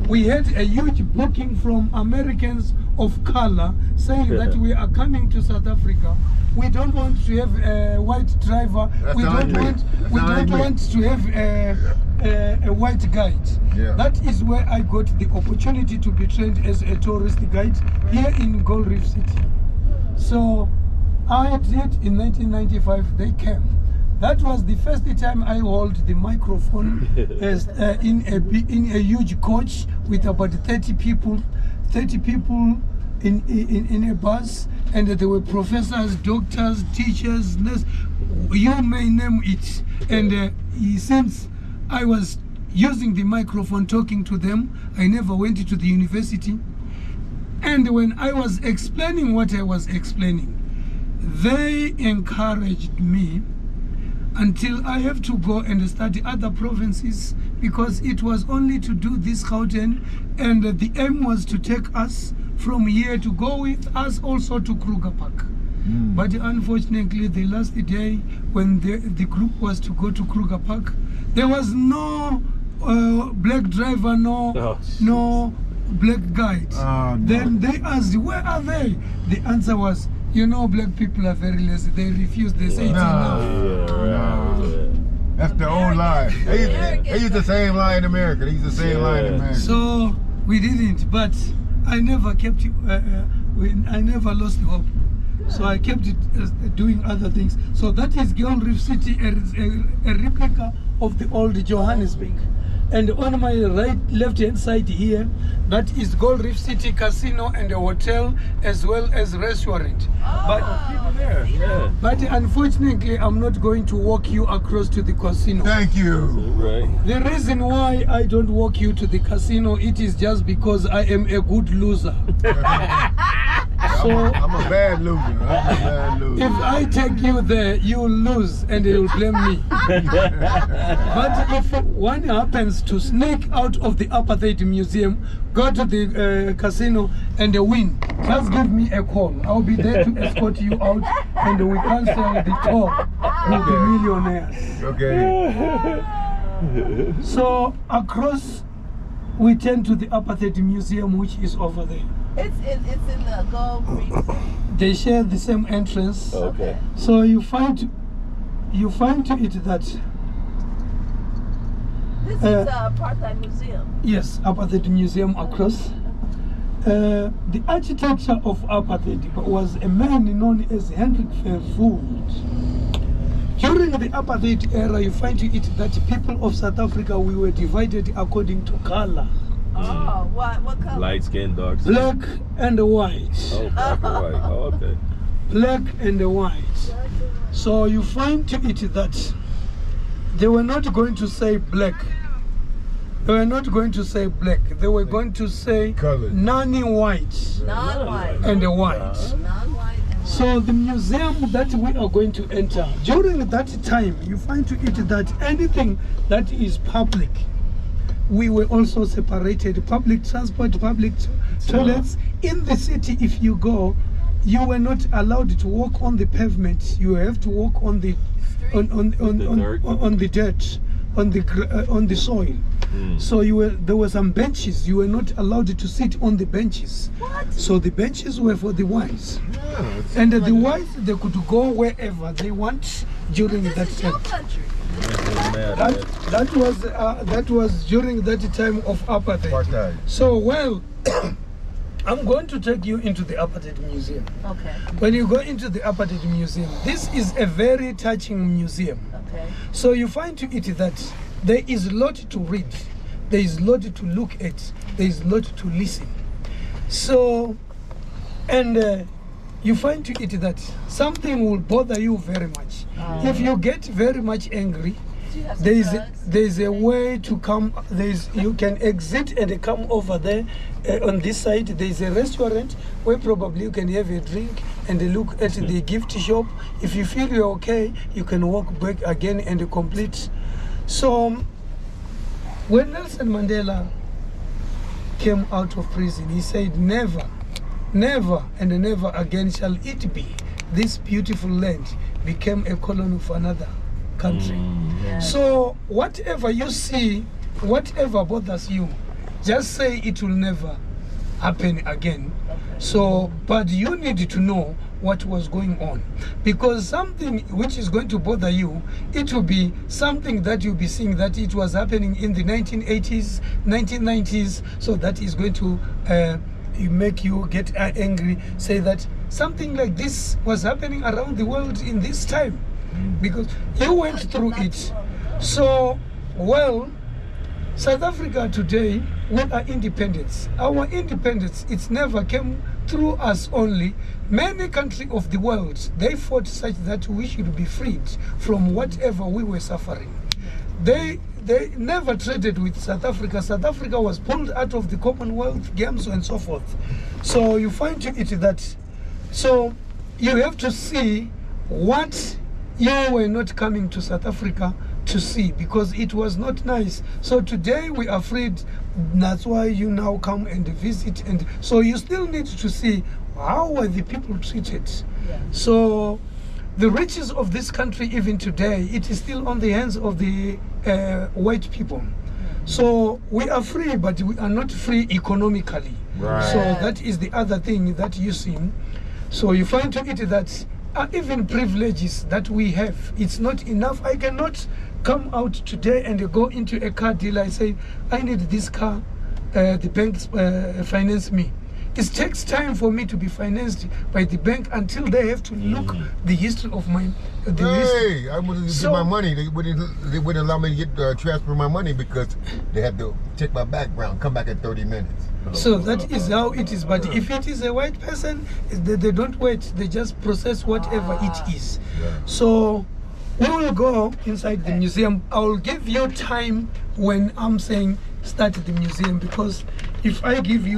we had a huge booking from Americans of color saying that we are coming to South Africa. We don't want to have a white driver. We don't want to have a white guide. Yeah. That is where I got the opportunity to be trained as a tourist guide here in Gold Reef City. So I did in 1995. They came. That was the first time I held the microphone as, in a huge coach with about 30 people in a bus, and there were professors, doctors, teachers, nurses, you may name it. And since I was using the microphone talking to them, I never went to the university. And when I was explaining what I was explaining, they encouraged me until I have to go and study other provinces, because it was only to do this Gauteng, and the aim was to take us from here to go with us also to Kruger Park. But unfortunately, the last day when the group was to go to Kruger Park, there was no black driver, no black guide. No. Then they asked, where are they? The answer was, you know, black people are very lazy. They refuse. They say it's enough. No. That's the old lie. They use the same lie in America. They use the same lie in America. So we didn't, but I never kept it. I never lost hope. So I kept it doing other things. So that is Gold Reef City, a replica of the old Johannesburg. And on my left hand side here, that is Gold Reef City Casino and a hotel, as well as restaurant. But unfortunately, I'm not going to walk you across to the casino. Thank you. Right. The reason why I don't walk you to the casino, it is just because I am a good loser. So I'm a bad loser. if I take you there, you will lose and you'll blame me. But if one happens to sneak out of the Apartheid Museum, go to the casino and win, just give me a call. I'll be there to escort you out, and we cancel the tour with the millionaires. Okay. So across, we turn to the Apartheid Museum, which is over there. It's in the Gold Reef City. They share the same entrance. Okay. So you find to it that This is the Apartheid Museum. yes, Apartheid Museum across. The architecture of Apartheid was a man known as Hendrik Verwoerd. During the Apartheid era, you find to it that people of South Africa, we were divided according to color. Oh, what color? Light skin, dark skin. Black and white. Oh, black and white. Oh, okay. Black and white. So you find to it that they were not going to say black. They were not going to say black. They were going to say Colored. non-white Non-white. and white. Non-white and So the museum that we are going to enter, during that time, you find to it that anything that is public, we were also separated. Public transport, public toilets. In the city, if you go, you were not allowed to walk on the pavement. You have to walk on the on the dirt, on the soil. So there were some benches. You were not allowed to sit on the benches. What? So the benches were for the whites, and the whites, they could go wherever they want during that This is your time. country. That was during that time of apartheid. Apartheid. So well, I'm going to take you into the Apartheid Museum. Okay. When you go into the Apartheid Museum, this is a very touching museum. Okay. So you find to it that there is a lot to read, there is a lot to look at, there is a lot to listen. So, and you find to it that something will bother you very much. If you get very much angry, Do you have some there is drugs? a way to come. You can exit and come over there on this side. There is a restaurant where probably you can have a drink and look at the gift shop. If you feel you're okay, you can walk back again and complete. So when Nelson Mandela came out of prison, he said, never, never and never again shall it be this beautiful land became a colony of another country. Yes. So whatever you see, whatever bothers you, just say it will never happen again. So, but you need to know what was going on, because something which is going to bother you, it will be something that you'll be seeing that it was happening in the 1980s, 1990s. So that is going to make you get angry, say that something like this was happening around the world in this time, because you went through it. So, well, South Africa today, we are independent. Our independence, it never came through us only. Many countries of the world, they fought such that we should be freed from whatever we were suffering. They never traded with South Africa. South Africa was pulled out of the Commonwealth Games and so forth. So you find it that, so you have to see what you were not coming to South Africa to see, because it was not nice. So today we are freed. That's why you now come and visit, and so you still need to see how were the people treated. So the riches of this country, even today, it is still on the hands of the white people. So we are free, but we are not free economically. Right. So that is the other thing that you see. So you find to it that even privileges that we have, it's not enough. I cannot come out today and go into a car dealer and say, I need this car, the bank finance me. It takes time for me to be financed by the bank until they have to look the history of my Hey, I wanted to get my money. They wouldn't allow me to get transfer my money because they had to check my background, come back in 30 minutes. So that is how it is. But if it is a white person, they don't wait. They just process whatever it is. So we will go inside the museum. I will give you time when I'm saying start the museum, because if I give you